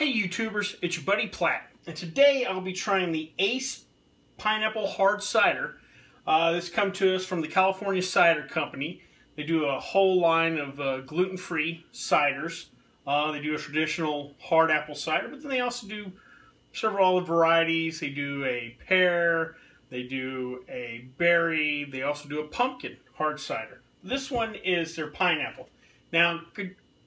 Hey YouTubers, it's your buddy Platt, and today I'll be trying the Ace Pineapple Hard Cider. This comes to us from the California Cider Company. They do a whole line of gluten-free ciders. They do a traditional hard apple cider, but then they also do several other varieties. They do a pear, they do a berry, they also do a pumpkin hard cider. This one is their pineapple. Now,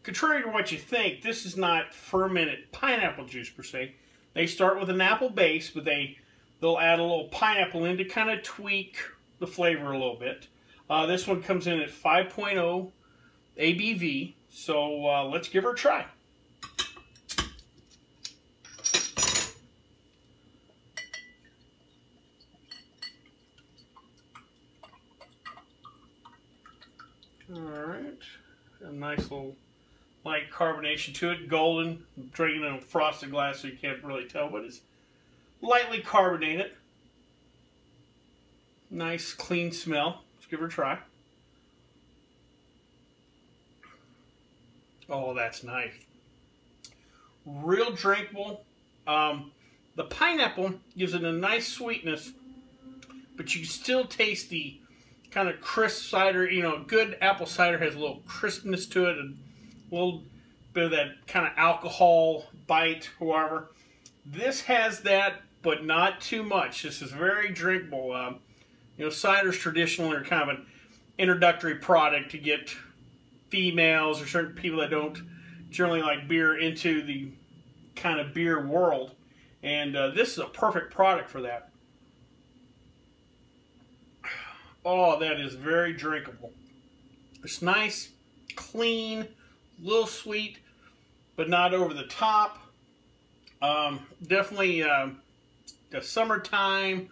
contrary to what you think, this is not fermented pineapple juice per se. They start with an apple base, but they'll add a little pineapple in to kind of tweak the flavor a little bit. This one comes in at 5.0 ABV, so let's give her a try. Alright, a nice little light carbonation to it, golden. I'm drinking in a frosted glass so you can't really tell, but it's lightly carbonated. Nice clean smell. Let's give her a try. Oh, that's nice. Real drinkable. The pineapple gives it a nice sweetness, but you still taste the kind of crisp cider. You know, good apple cider has a little crispness to it, and a little bit of that kind of alcohol bite, however. This has that, but not too much. This is very drinkable. You know, ciders traditionally are kind of an introductory product to get females or certain people that don't generally like beer into the kind of beer world. And this is a perfect product for that. Oh, that is very drinkable. It's nice, clean, a little sweet, but not over the top. Definitely the summertime,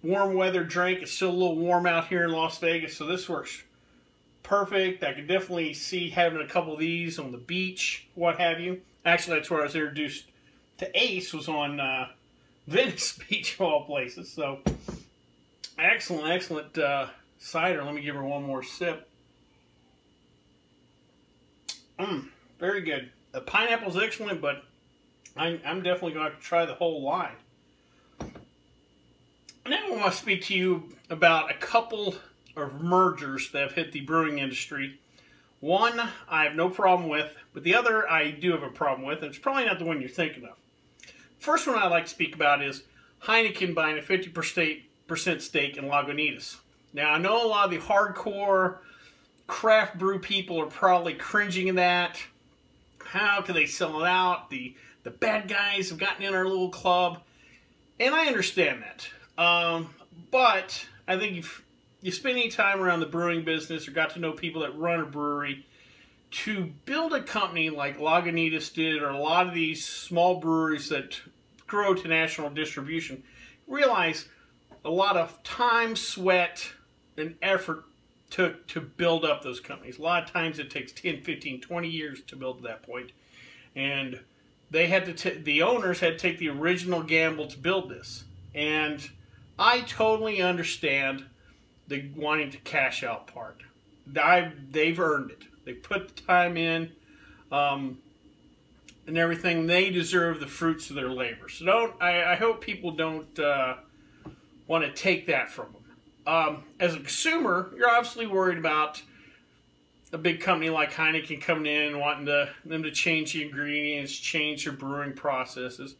warm weather drink. It's still a little warm out here in Las Vegas, so this works perfect. I could definitely see having a couple of these on the beach, what have you. Actually, that's where I was introduced to Ace, was on Venice Beach, of all places. So, excellent, excellent cider. Let me give her one more sip. Very good. The pineapple's excellent, but I'm definitely going to have to try the whole line. Now I want to speak to you about a couple of mergers that have hit the brewing industry. One I have no problem with, but the other I do have a problem with, and it's probably not the one you're thinking of. First one I'd like to speak about is Heineken buying a 50% stake in Lagunitas. Now, I know a lot of the hardcore craft brew people are probably cringing at that. How can they sell it out? The bad guys have gotten in our little club. And I understand that. But I think if you spend any time around the brewing business or got to know people that run a brewery, to build a company like Lagunitas did, or a lot of these small breweries that grow to national distribution, realize a lot of time, sweat, and effort took to build up those companies. A lot of times it takes 10, 15, 20 years to build to that point. And they had to the owners had to take the original gamble to build this. And I totally understand the wanting to cash out part. They've earned it. They put the time in and everything. They deserve the fruits of their labor. So I hope people don't want to take that from them. As a consumer, you're obviously worried about a big company like Heineken coming in and wanting them to change the ingredients, change their brewing processes.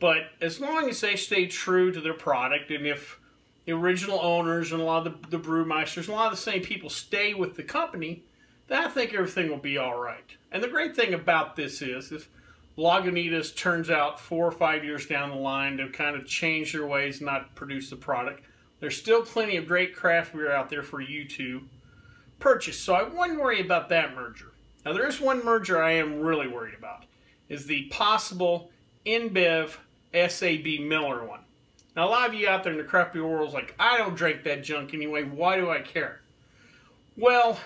But as long as they stay true to their product, and if the original owners and a lot of the brewmeisters, a lot of the same people stay with the company, then I think everything will be all right. And the great thing about this is, if Lagunitas turns out 4 or 5 years down the line to kind of change their ways and not produce the product, there's still plenty of great craft beer out there for you to purchase. So I wouldn't worry about that merger. Now, there is one merger I am really worried about, is the possible InBev SAB Miller one. Now, a lot of you out there in the craft beer world is like, I don't drink that junk anyway, why do I care? Well,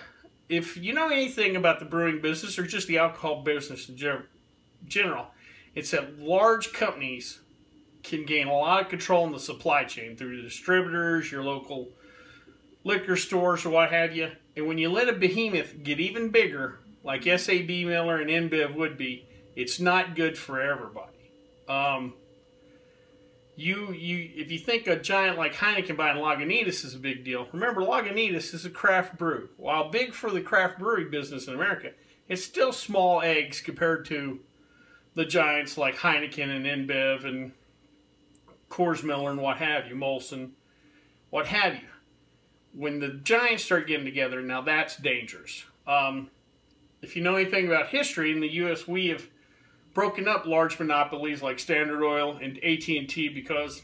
if you know anything about the brewing business or just the alcohol business in general, it's that large companies can gain a lot of control in the supply chain through the distributors, your local liquor stores, or what have you. And when you let a behemoth get even bigger, like SAB Miller and InBev would be, It's not good for everybody. If you think a giant like Heineken buying Lagunitas is a big deal, remember Lagunitas is a craft brew. While big for the craft brewery business in America, it's still small eggs compared to the giants like Heineken and InBev and Coors Miller and what have you, Molson, what have you. When the giants start getting together, now that's dangerous. If you know anything about history, in the U.S. we have broken up large monopolies like Standard Oil and AT&T because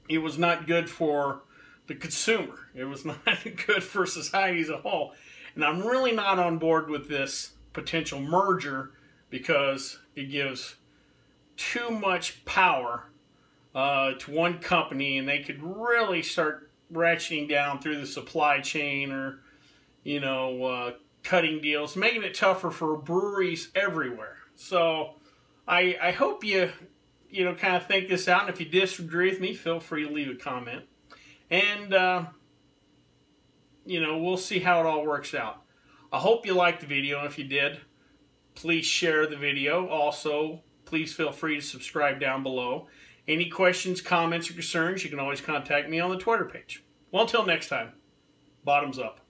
it was not good for the consumer. It was not good for society as a whole. And I'm really not on board with this potential merger because it gives too much power to one company, and they could really start ratcheting down through the supply chain, or cutting deals, making it tougher for breweries everywhere. So I hope you kind of think this out, and if you disagree with me, feel free to leave a comment. And we'll see how it all works out. I hope you liked the video, and if you did, please share the video. Also, please feel free to subscribe down below. Any questions, comments, or concerns, you can always contact me on the Twitter page. Well, until next time, bottoms up.